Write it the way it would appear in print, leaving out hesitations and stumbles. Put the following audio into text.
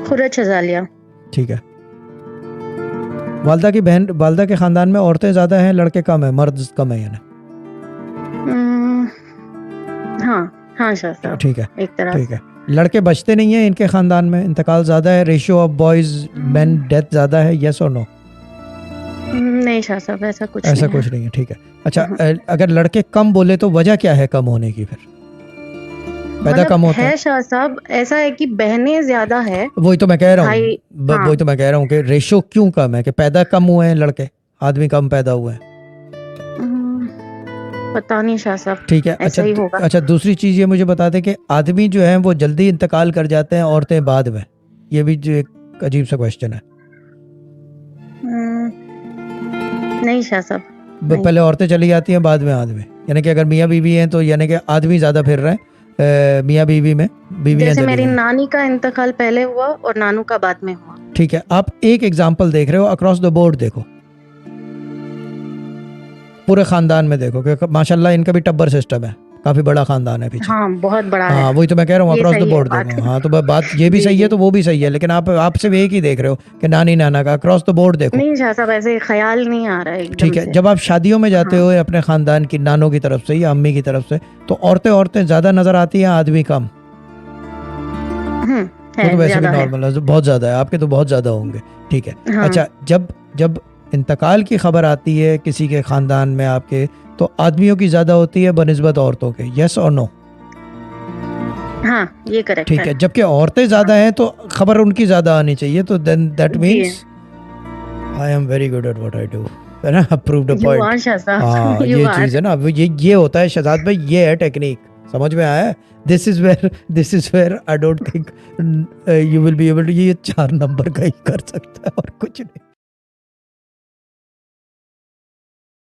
खुरद शजालिया। ठीक है। वालदा की बहन, वालदा के खानदान में औरतें ज्यादा हैं, लड़के कम है, मर्द कम है यानी? हाँ हाँ शाह साहब, ठीक है, एक तरह ठीक है। लड़के बचते नहीं हैं इनके खानदान में, इंतकाल ज्यादा है, ratio of boys man death ज्यादा है, यस और नो? नहीं शाह साहब, ऐसा कुछ ऐसा नहीं कुछ नहीं है, ठीक है। अच्छा, अगर लड़के कम बोले तो वजह क्या है कम होने की? फिर पैदा कम होते है हैं? शाह साहब, ऐसा है कि बहनें ज्यादा है। वही तो मैं कह रहा हूँ, भाई हाँ। वही तो मैं कह रहा हूँ कि रेशियो क्यों कम है, कि पैदा कम हुए हैं लड़के, आदमी कम पैदा हुए हैं? पता नहीं शाह साहब, ठीक है। ऐसा अच्छा, ही होगा। अच्छा, दूसरी चीज ये मुझे बता दें कि आदमी जो है वो जल्दी इंतकाल कर जाते हैं, औरतें बाद में, ये भी जो एक अजीब सा क्वेश्चन है। नहीं शाह साहब, नहीं। पहले औरतें चली जाती हैं, बाद में आदमी, यानी कि अगर मियाँ बीवी हैं तो यानी कि आदमी ज्यादा फिर रहे हैं मियाँ बीवी में, बीवियाँ जैसे चली मेरी गई। नानी का इंतकाल पहले हुआ और नानू का बाद में हुआ। ठीक है, आप एक एग्जाम्पल देख रहे हो, अक्रॉस द बोर्ड देखो, पूरे खानदान में देखो कि माशाल्लाह इनका भी टब्बर सिस्टम है, काफी बड़ा खानदान है पीछे। हाँ बहुत बड़ा है। हाँ, वही तो मैं कह रहा हूँ, ये अक्रॉस द सही है बोर्ड बात। देखो। हाँ, तो बात ये भी जी सही है जी। तो वो भी सही है, लेकिन आप सिर्फ एक ही देख रहे हो कि नानी नाना का, अक्रॉस द बोर्ड देखो। नहीं शाह साहब, ऐसे ख्याल नहीं आ रहा है एकदम ठीक है, से। जब आप शादियों में जाते हाँ। हो अपने खानदान की, नानों की तरफ से या अम्मी की तरफ से, तो औरतें ज्यादा नजर आती हैं, आदमी कम? वो तो है, वैसे भी ज्यादा है। नॉर्मल है, बहुत ज्यादा है, आपके तो बहुत ज्यादा होंगे। ठीक है। हाँ। अच्छा, जब जब इंतकाल की खबर आती है किसी के खानदान में आपके, तो आदमियों की ज्यादा होती है बनिस्बत औरतों के, यस और नो? हाँ ये करेक्ट ठीक है। है, जबकि औरतें ज्यादा हैं तो खबर उनकी ज्यादा आनी चाहिए, तो देन दैट जी। Means I am very good at what I do, है ना? Proved a you point. R Shah साहब, हाँ, यू ये आर। चीज है ना, ये होता है शहजाद भाई, ये है टेक्निक, समझ में आया? This is where I don't think you will be able to, ये 4 नंबर का ही कर सकता है और कुछ नहीं।